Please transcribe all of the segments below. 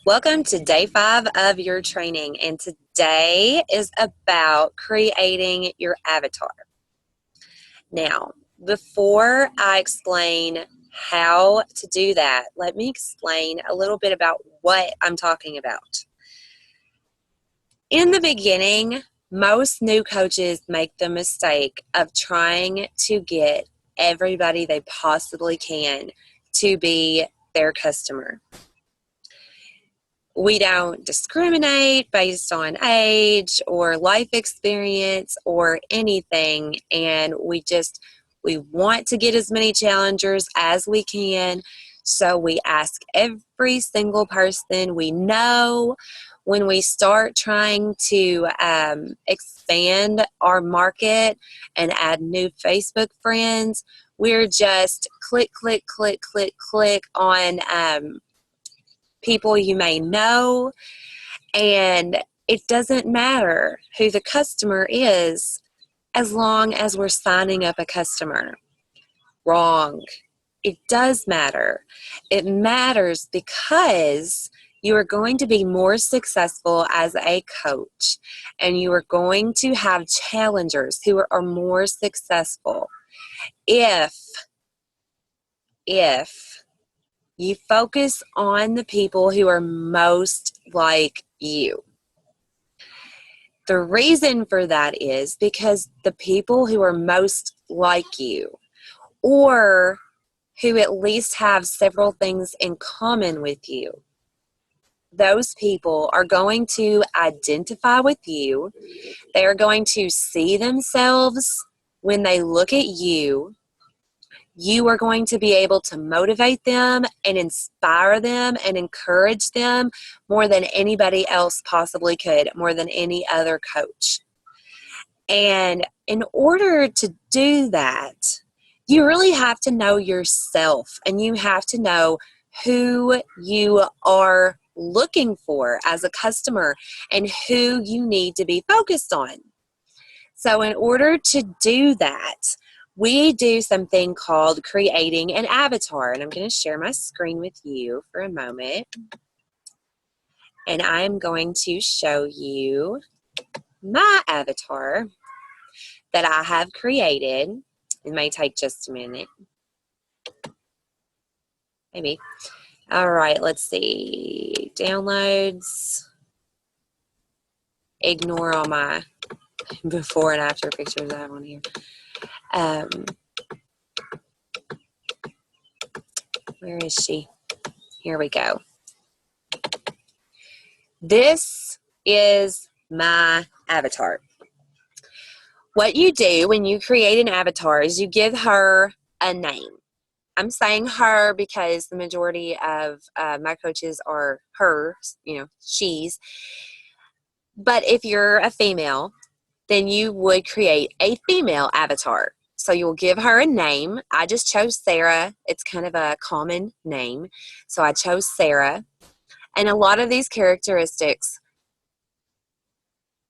Welcome to day 5 of your training, and today is about creating your avatar. Now, before I explain how to do that, let me explain a little bit about what I'm talking about. In the beginning, most new coaches make the mistake of trying to get everybody they possibly can to be their customer. We don't discriminate based on age or life experience or anything, and we want to get as many challengers as we can. So we ask every single person we know. When we start trying to expand our market and add new Facebook friends, we're just click on people you may know, and it doesn't matter who the customer is as long as we're signing up a customer. Wrong. It does matter. It matters because you are going to be more successful as a coach, and you are going to have challengers who are more successful if you focus on the people who are most like you. The reason for that is because the people who are most like you, or who at least have several things in common with you, those people are going to identify with you. They are going to see themselves when they look at you. You are going to be able to motivate them and inspire them and encourage them more than anybody else possibly could, more than any other coach. And in order to do that, you really have to know yourself, and you have to know who you are looking for as a customer and who you need to be focused on. So in order to do that, we do something called creating an avatar, and I'm going to share my screen with you for a moment, and I'm going to show you my avatar that I have created. It may take just a minute, maybe. All right, let's see. Downloads. Ignore all my before and after pictures I have on here. Where is she? Here we go. This is my avatar. What you do when you create an avatar is you give her a name. I'm saying her because the majority of my coaches are her, she's. But if you're a female, then you would create a female avatar. So you'll give her a name. I just chose Sarah. It's kind of a common name. So I chose Sarah. And a lot of these characteristics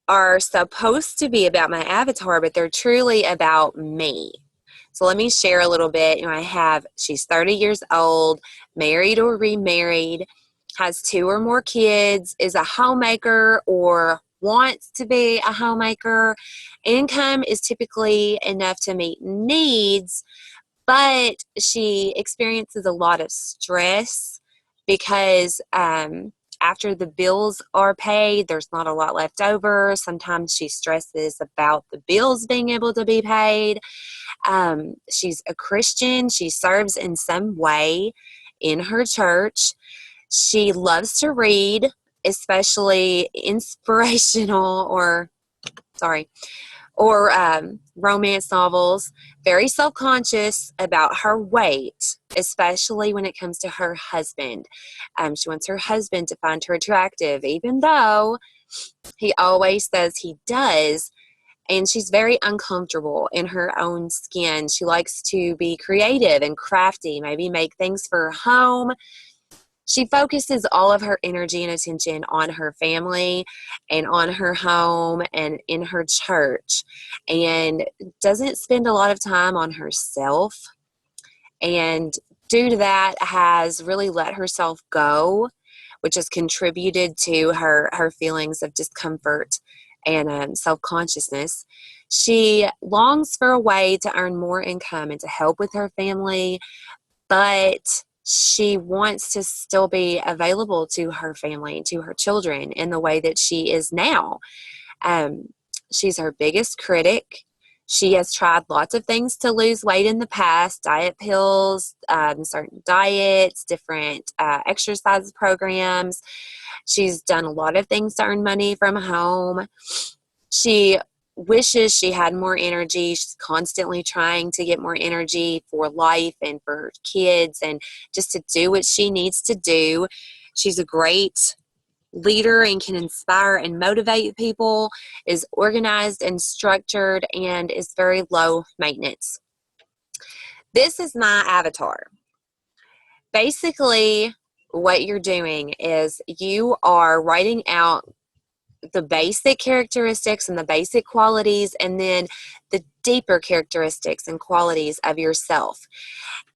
are supposed to be about my avatar, but they're truly about me. So let me share a little bit. She's 30 years old, married or remarried, has 2 or more kids, is a homemaker or wants to be a homemaker. Income is typically enough to meet needs, but she experiences a lot of stress because after the bills are paid, there's not a lot left over. Sometimes she stresses about the bills being able to be paid. She's a Christian. She serves in some way in her church. She loves to read, especially inspirational or romance novels. Very self-conscious about her weight, especially when it comes to her husband. She wants her husband to find her attractive, even though he always says he does. And she's very uncomfortable in her own skin. She likes to be creative and crafty, maybe make things for her home. She focuses all of her energy and attention on her family and on her home and in her church, and doesn't spend a lot of time on herself. And due to that, has really let herself go which has contributed to her feelings of discomfort and self-consciousness. She longs for a way to earn more income and to help with her family, but she wants to still be available to her family and to her children in the way that she is now. Um, she's her biggest critic. She has tried lots of things to lose weight in the past, diet pills, certain diets, different exercise programs. She's done a lot of things to earn money from home. She wishes she had more energy. She's constantly trying to get more energy for life and for her kids and just to do what she needs to do. She's a great leader and can inspire and motivate people, is organized and structured, and is very low maintenance. This is my avatar. Basically, what you're doing is you are writing out the basic characteristics and the basic qualities, and then the deeper characteristics and qualities of yourself.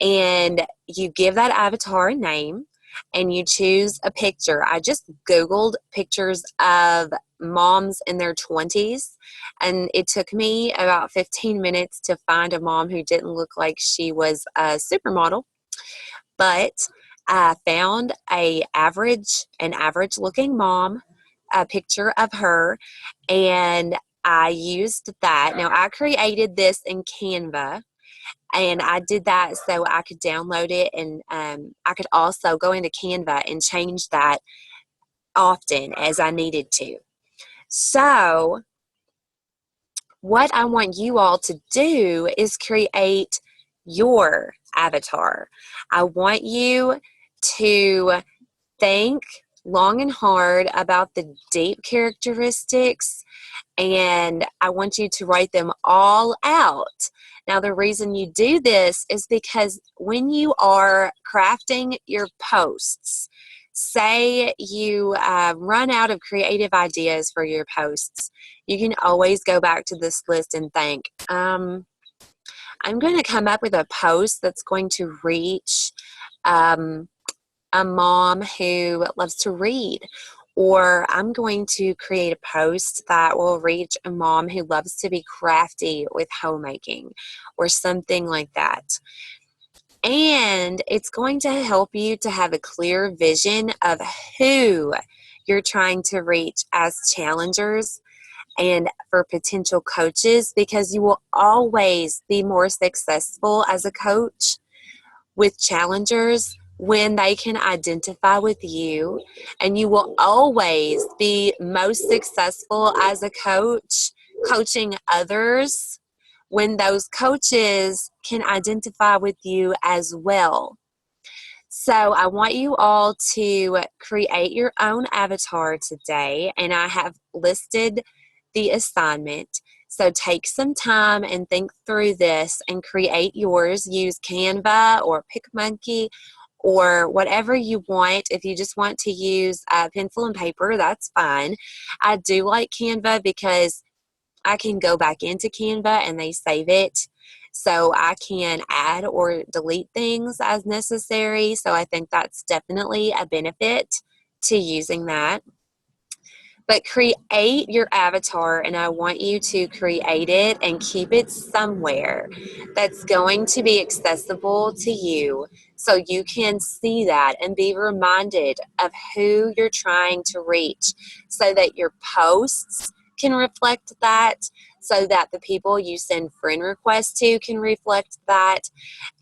And you give that avatar a name, and you choose a picture. I just Googled pictures of moms in their 20s, and it took me about 15 minutes to find a mom who didn't look like she was a supermodel, but I found an average looking mom, a picture of her, and I used that. Now, I created this in Canva, and I did that so I could download it, and I could also go into Canva and change that often as I needed to. So what I want you all to do is create your avatar. I want you to think long and hard about the deep characteristics, and I want you to write them all out. Now, the reason you do this is because when you are crafting your posts, say you run out of creative ideas for your posts, you can always go back to this list and think, I'm going to come up with a post that's going to reach a mom who loves to read, or I'm going to create a post that will reach a mom who loves to be crafty with homemaking, or something like that. And it's going to help you to have a clear vision of who you're trying to reach as challengers and for potential coaches, because you will always be more successful as a coach with challengers when they can identify with you, and you will always be most successful as a coach coaching others when those coaches can identify with you as well. So I want you all to create your own avatar today, and I have listed the assignment. So take some time and think through this and create yours. Use Canva or PicMonkey or whatever you want. If you just want to use pencil and paper, that's fine. I do like Canva because I can go back into Canva and they save it. So I can add or delete things as necessary. So I think that's definitely a benefit to using that. But create your avatar, and I want you to create it and keep it somewhere that's going to be accessible to you so you can see that and be reminded of who you're trying to reach, so that your posts can reflect that, so that the people you send friend requests to can reflect that,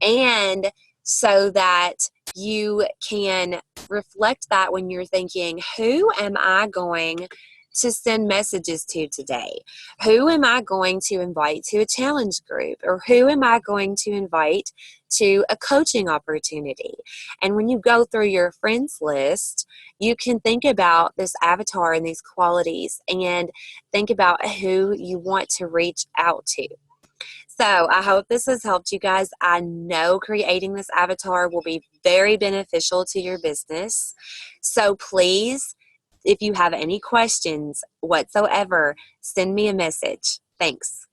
and so that you can reflect that when you're thinking, who am I going to send messages to today? Who am I going to invite to a challenge group? Or who am I going to invite to a coaching opportunity? And when you go through your friends list, you can think about this avatar and these qualities and think about who you want to reach out to. So I hope this has helped you guys. I know creating this avatar will be very beneficial to your business. So please, if you have any questions whatsoever, send me a message. Thanks.